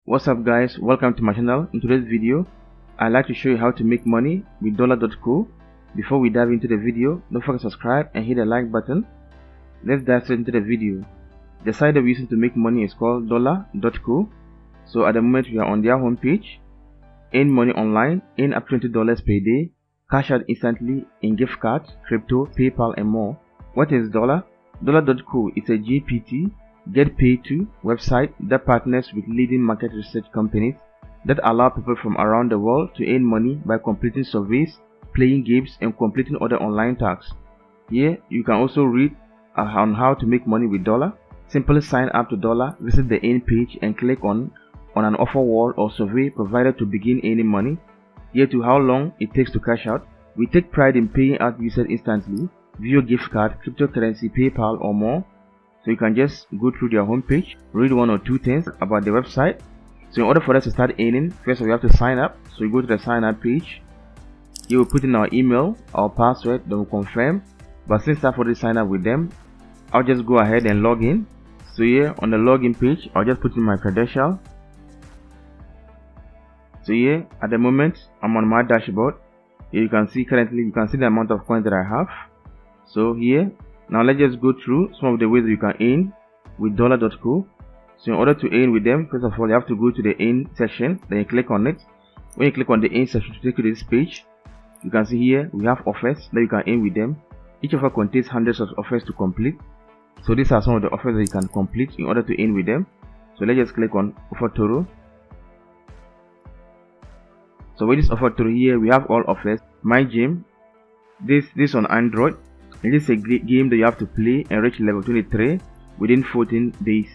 What's up guys, welcome to my channel. In today's video I'd like to show you how to make money with Dollah.co. Before we dive into the video, don't forget to subscribe and hit the like button. Let's dive straight into the video. The site that we're using to make money is called Dollah.co. So at the moment we are on their homepage. Earn money online, earn up $20 per day, cash out instantly in gift cards, crypto, PayPal and more. What is Dollah? Dollah.co is a GPT get paid to website that partners with leading market research companies that allow people from around the world to earn money by completing surveys, playing games and completing other online tasks. Here you can also read on how to make money with Dollah. Simply sign up to Dollah, visit the earn page and click on an offer wall or survey provided to begin earning money. Here to how long it takes to cash out. We take pride in paying out users instantly, via gift card, cryptocurrency, PayPal or more. So you can just go through their homepage, read one or two things about the website. So in order for us to start earning, first we have to sign up. So you go to the sign up page. You will put in our email, our password, then we'll confirm. But since I've already signed up with them, I'll just go ahead and log in. So here on the login page, I'll just put in my credential. So here at the moment, I'm on my dashboard. Here you can see currently, you can see the amount of coins that I have. So here, now let's just go through some of the ways that you can earn with Dollah.co. So in order to earn with them, first of all, you have to go to the earn section, then you click on it. When you click on the earn section to take you to this page, you can see here we have offers that you can earn with them. Each offer contains hundreds of offers to complete. So these are some of the offers that you can complete in order to earn with them. So let's just click on offer total. So with this offer total here, we have all offers. My gym, this on Android. It is a game that you have to play and reach level 23 within 14 days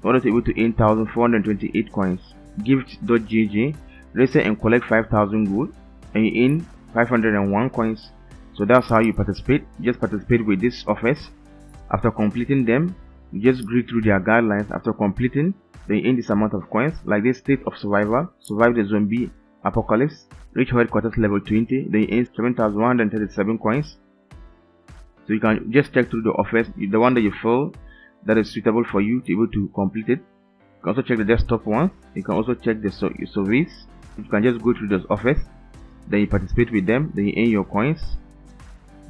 in order to be able to earn 1,428 coins. Gift.gg, register and collect 5,000 gold and you earn 501 coins. So that's how you participate. Just participate with these offers. After completing them, you just read through their guidelines. After completing, then you earn this amount of coins. Like this state of survivor, survive the zombie apocalypse, reach headquarters level 20, then you earn 7,137 coins. So you can just check through the offers, the one that you feel that is suitable for you to be able to complete it. You can also check the desktop ones. You can also check the surveys. You can just go through those offers, then you participate with them, then you earn your coins.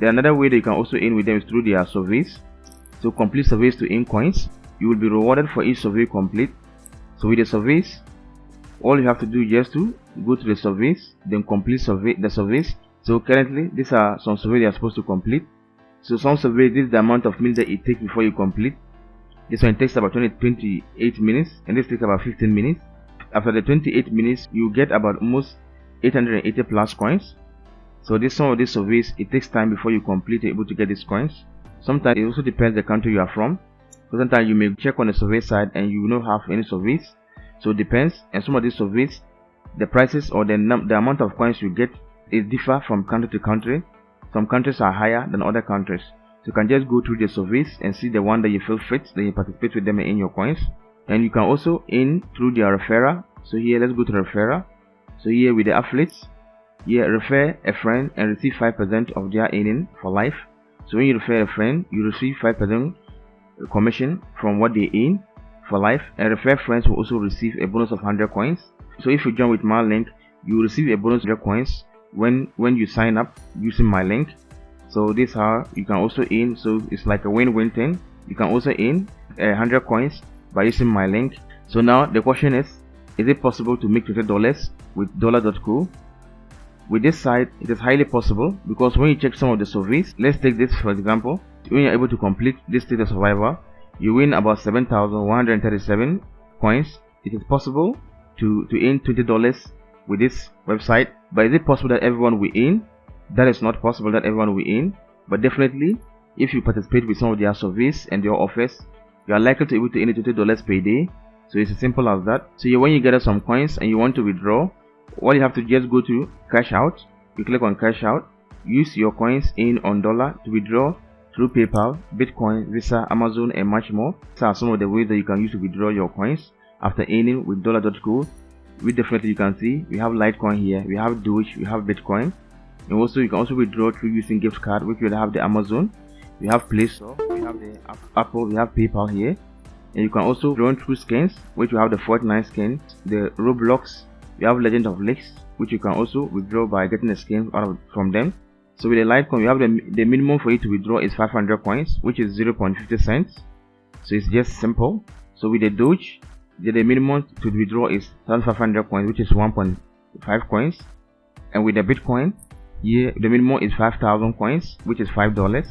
Then another way that you can also earn with them is through their surveys. So complete surveys to earn coins. You will be rewarded for each survey complete. So with the surveys, all you have to do is just to go to the surveys, then complete the surveys. So currently these are some surveys you are supposed to complete. So some surveys, this is the amount of minutes that it takes before you complete. This one takes about 28 minutes and this takes about 15 minutes. After the 28 minutes, you get about almost 880 plus coins. So some of these surveys, it takes time before you complete, able to get these coins. Sometimes it also depends the country you are from. So sometimes you may check on the survey side and you will not have any surveys. So it depends, and some of these surveys, the prices or the amount of coins you get is differ from country to country. Some countries are higher than other countries. So you can just go through the surveys and see the one that you feel fit, then you participate with them and earn your coins. And you can also earn through their referral. So here, let's go to referral. So here with the affiliates, here refer a friend and receive 5% of their earning for life. So when you refer a friend, you receive 5% commission from what they earn for life. And refer friends will also receive a bonus of 100 coins. So if you join with my link, you will receive a bonus of 100 coins when you sign up using my link. So this is how you can also earn. So it's like a win-win thing. You can also earn 100 coins by using my link. So now the question is it possible to make $20 with Dollah.co? With this site, it is highly possible because when you check some of the surveys, let's take this for example. When you're able to complete this state of survivor, you win about 7,137 coins. It is possible to earn $20 with this website. But is it possible that everyone will earn? That is not possible that everyone will earn. But definitely, if you participate with some of their surveys and their offers, you are likely to be able to earn $20 per day. So it's as simple as that. So when you gather some coins and you want to withdraw, all you have to just go to cash out. You click on cash out. Use your coins in on Dollah to withdraw through PayPal, Bitcoin, Visa, Amazon and much more. These are some of the ways that you can use to withdraw your coins after earning with Dollah.co. Definitely you can see we have Litecoin here, we have Doge, we have Bitcoin, and also you can also withdraw through using gift card, which will have the Amazon, we have Play Store, we have the Apple, we have PayPal here. And you can also run through skins, which you have the Fortnite skin, the Roblox, you have Legend of Lakes, which you can also withdraw by getting the skins from them. So with the Litecoin, you have the minimum for you to withdraw is 500 coins, which is 0.50 cents. So it's just simple. So with the Doge, the minimum to withdraw is 1,500 coins, which is 1.5 coins. And with the Bitcoin, here the minimum is 5,000 coins, which is $5.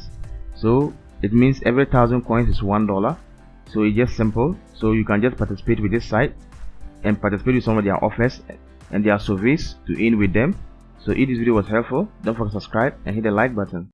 So it means every 1,000 coins is $1. So it's just simple. So you can just participate with this site and participate with some of their offers and their surveys to earn with them. So if this video was helpful, don't forget to subscribe and hit the like button.